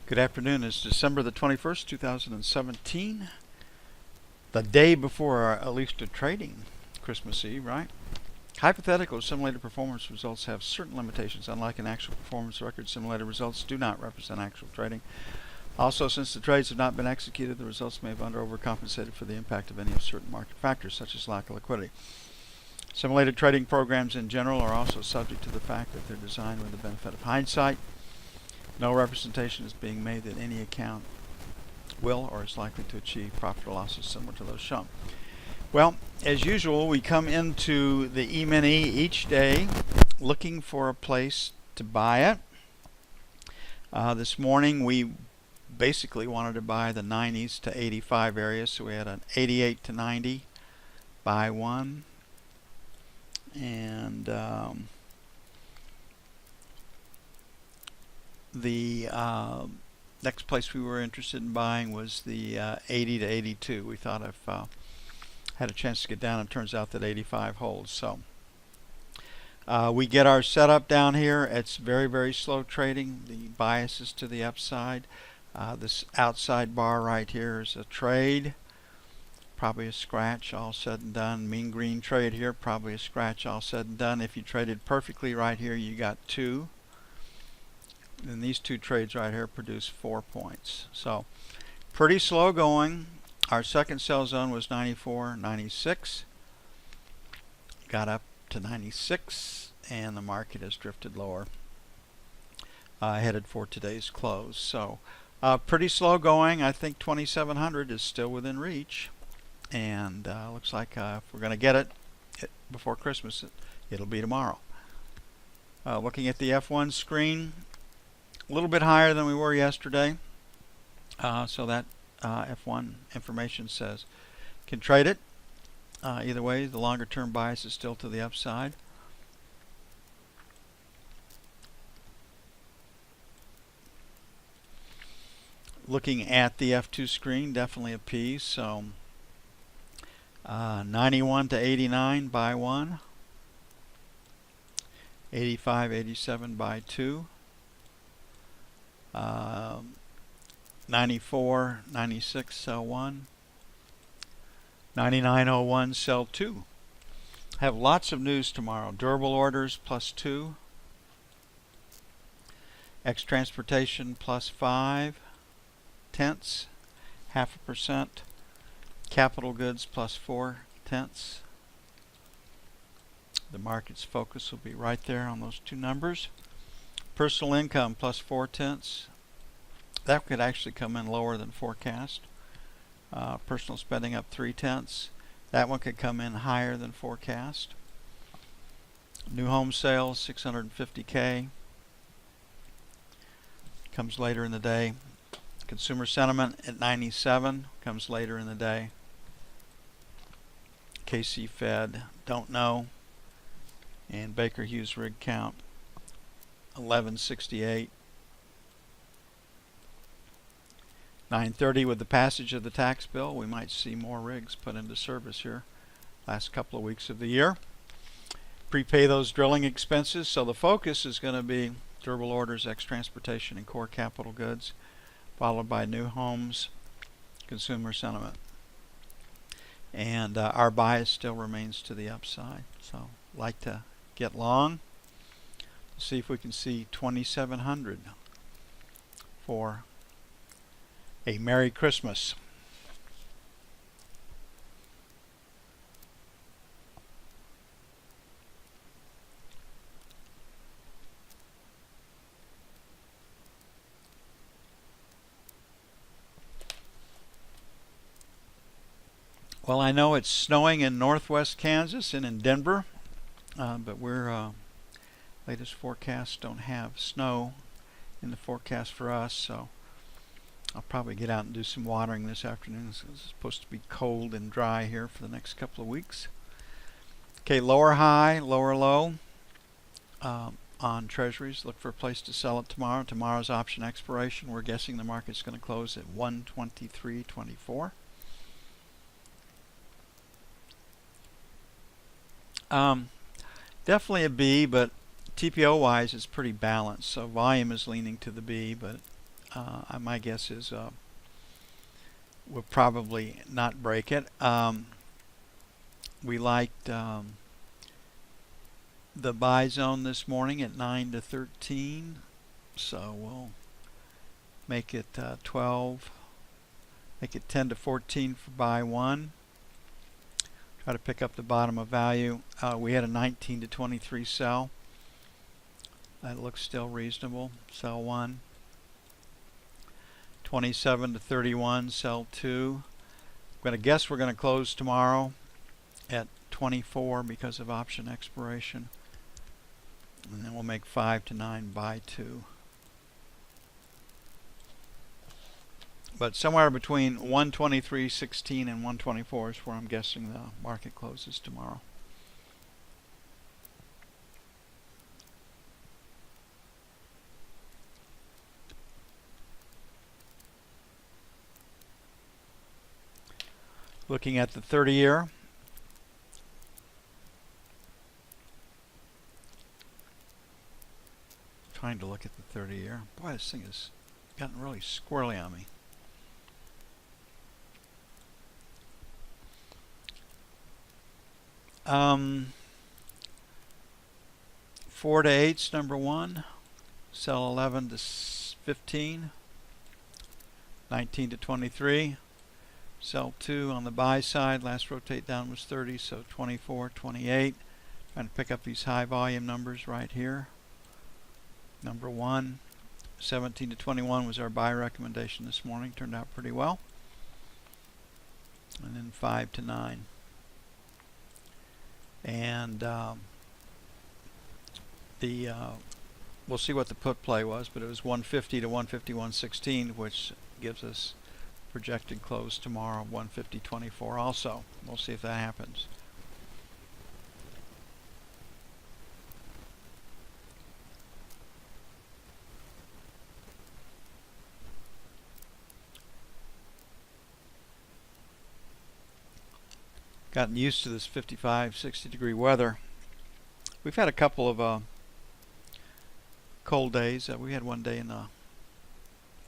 Good afternoon. It's December the 21st, 2017. The day before our at least a trading Christmas Eve, right? Hypothetical simulated performance results have certain limitations. Unlike an actual performance record, simulated results do not represent actual trading. Also, since the trades have not been executed, the results may have overcompensated for the impact of any of certain market factors, such as lack of liquidity. Simulated trading programs in general are also subject to the fact that they're designed with the benefit of hindsight. No representation is being made that any account will or is likely to achieve profit or losses similar to those shown. Well, as usual, we come into the Emini each day looking for a place to buy it. This morning we basically wanted to buy the 90s to 85 area, so we had an 88 to 90 buy one, and the next place we were interested in buying was the 80 to 82. We thought if had a chance to get down, it turns out that 85 holds. So we get our setup down here. It's very, very slow trading. The bias is to the upside. This outside bar right here is a trade, probably a scratch all said and done. Mean green trade here, probably a scratch all said and done. If you traded perfectly right here, you got 2. And these 2 trades right here produce 4 points. So pretty slow going. Our second sell zone was 94, 96. Got up to 96 and the market has drifted lower, headed for today's close. So pretty slow going. I think 2700 is still within reach, and looks like if we're going to get it before Christmas, it'll be tomorrow. Looking at the F1 screen, a little bit higher than we were yesterday, so that F1 information says can trade it. Either way, the longer term bias is still to the upside. Looking at the F2 screen, definitely a P. So 91 to 89 buy 1, 85, 87 buy 2. 94, 96 sell 1, 99.01 sell 2. Have lots of news tomorrow. Durable orders +2, X transportation +5 tenths, 0.5%. Capital goods +4 tenths. The market's focus will be right there on those 2 numbers. Personal income +4 tenths. That could actually come in lower than forecast. Personal spending up 3 tenths. That one could come in higher than forecast. New home sales 650K. Comes later in the day. Consumer sentiment at 97 comes later in the day. KC Fed, don't know. And Baker Hughes rig count 1168. 9:30 with the passage of the tax bill, we might see more rigs put into service here last couple of weeks of the year. Prepay those drilling expenses, so the focus is going to be durable orders, X transportation, and core capital goods, followed by new homes, consumer sentiment. And our bias still remains to the upside, so like to get long. See if we can see 2700 for a Merry Christmas. Well, I know it's snowing in northwest Kansas and in Denver, but we're latest forecasts don't have snow in the forecast for us, so I'll probably get out and do some watering this afternoon. It's supposed to be cold and dry here for the next couple of weeks. Okay, lower high, lower low on treasuries. Look for a place to sell it tomorrow. Tomorrow's option expiration, we're guessing the market's going to close at 123.24. Definitely a B, but TPO wise it's pretty balanced, so volume is leaning to the B, but My guess is we'll probably not break it. We liked the buy zone this morning at 9 to 13, so we'll make it 12, make it 10 to 14 for buy 1. Try to pick up the bottom of value. We had a 19 to 23 sell. That looks still reasonable. Sell 1. 27 to 31, sell 2. I'm going to guess we're going to close tomorrow at 24 because of option expiration. And then we'll make 5 to 9, buy 2. But somewhere between 123.16 and 124 is where I'm guessing the market closes tomorrow. Looking at the 30-year. Trying to look at the 30-year. Boy, this thing has gotten really squirrely on me. Four to 8's number 1. Sell 11 to 15. 19 to 23. Sell 2 on the buy side. Last rotate down was 30, so 24, 28. Trying to pick up these high volume numbers right here. Number 1, 17 to 21 was our buy recommendation this morning. Turned out pretty well. And then 5 to 9. And we'll see what the put play was, but it was 150 to 151.16, which gives us projected close tomorrow of 150.24 also. We'll see if that happens. Gotten used to this 55, 60 degree weather. We've had a couple of cold days. We had one day in the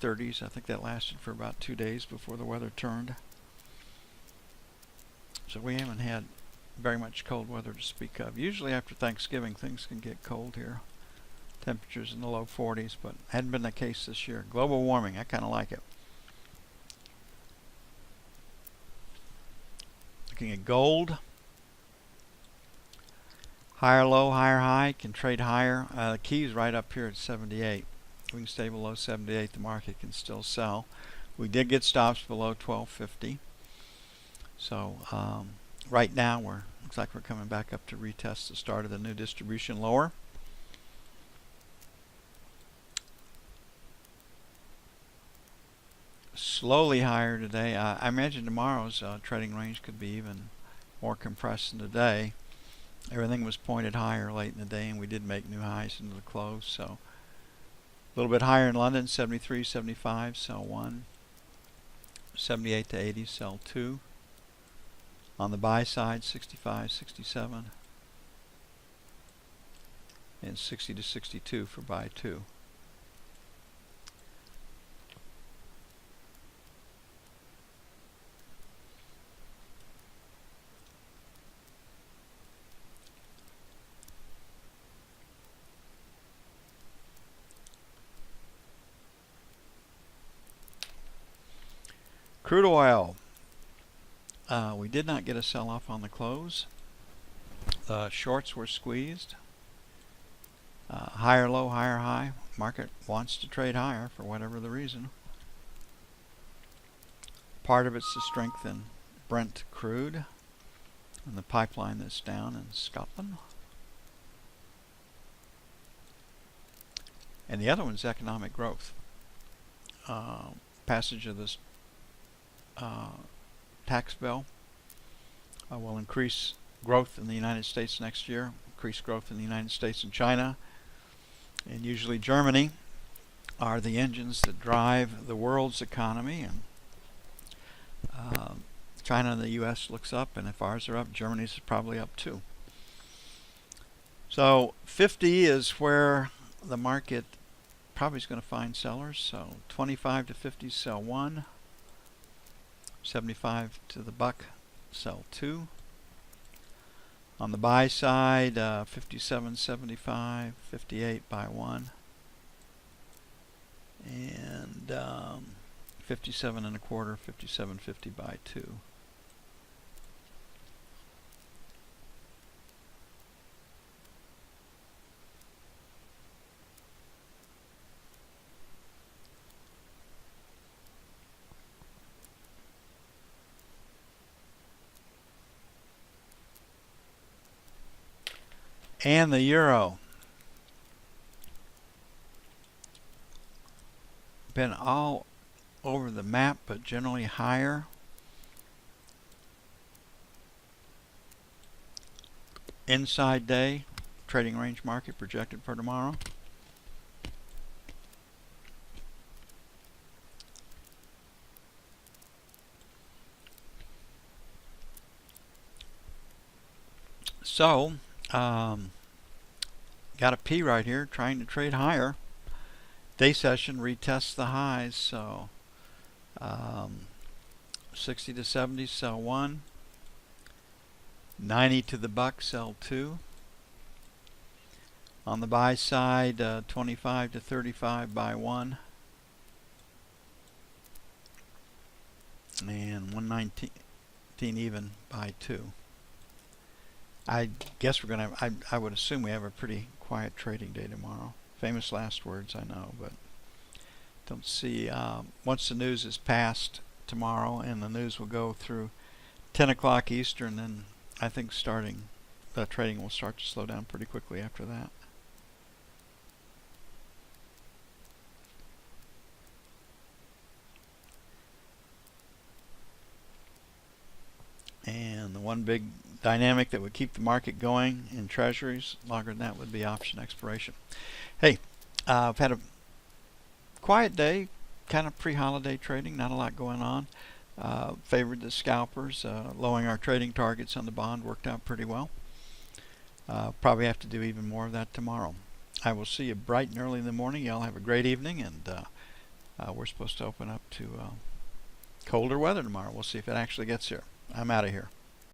30s. I think that lasted for about 2 days before the weather turned. So we haven't had very much cold weather to speak of. Usually after Thanksgiving things can get cold here. Temperatures in the low 40s, but hadn't been the case this year. Global warming, I kind of like it. Looking at gold. Higher low, higher high, can trade higher. The key is right up here at 78. We can stay below 78, the market can still sell. We did get stops below 1250. So right now looks like we're coming back up to retest the start of the new distribution lower. Slowly higher today. I imagine tomorrow's trading range could be even more compressed than today. Everything was pointed higher late in the day, and we did make new highs into the close. So a little bit higher in London, 73, 75, sell 1. 78 to 80, sell 2. On the buy side, 65, 67. And 60 to 62 for buy 2. Crude oil. We did not get a sell-off on the close. The shorts were squeezed. Higher low, higher high. Market wants to trade higher for whatever the reason. Part of it's the strength in Brent crude and the pipeline that's down in Scotland. And the other one's economic growth. Passage of this tax bill will increase growth in the United States next year, increase growth in the United States and China, and usually Germany are the engines that drive the world's economy. And China and the U.S. looks up, and if ours are up, Germany's is probably up too. So 50 is where the market probably is going to find sellers. So 25 to 50, sell 1. 75 to the buck, sell 2. On the buy side, 57.75, 58, buy 1. And 57 and a quarter, 57.50, buy 2. And the euro. Been all over the map, but generally higher. Inside day, trading range market projected for tomorrow. So, got a P right here, trying to trade higher. Day session retests the highs, so 60 to 70, sell 1. 90 to the buck, sell 2. On the buy side, 25 to 35, buy 1. And 119 even, buy 2. I guess we're going to, I would assume we have a pretty quiet trading day tomorrow. Famous last words, I know, but don't see, once the news is passed tomorrow, and the news will go through 10 o'clock Eastern, then I think the trading will start to slow down pretty quickly after that. And the one big dynamic that would keep the market going in treasuries longer than that would be option expiration. Hey, I've had a quiet day, kind of pre-holiday trading, not a lot going on. Favored the scalpers, lowering our trading targets on the bond worked out pretty well. Probably have to do even more of that tomorrow. I will see you bright and early in the morning. Y'all have a great evening, and we're supposed to open up to colder weather tomorrow. We'll see if it actually gets here. I'm out of here.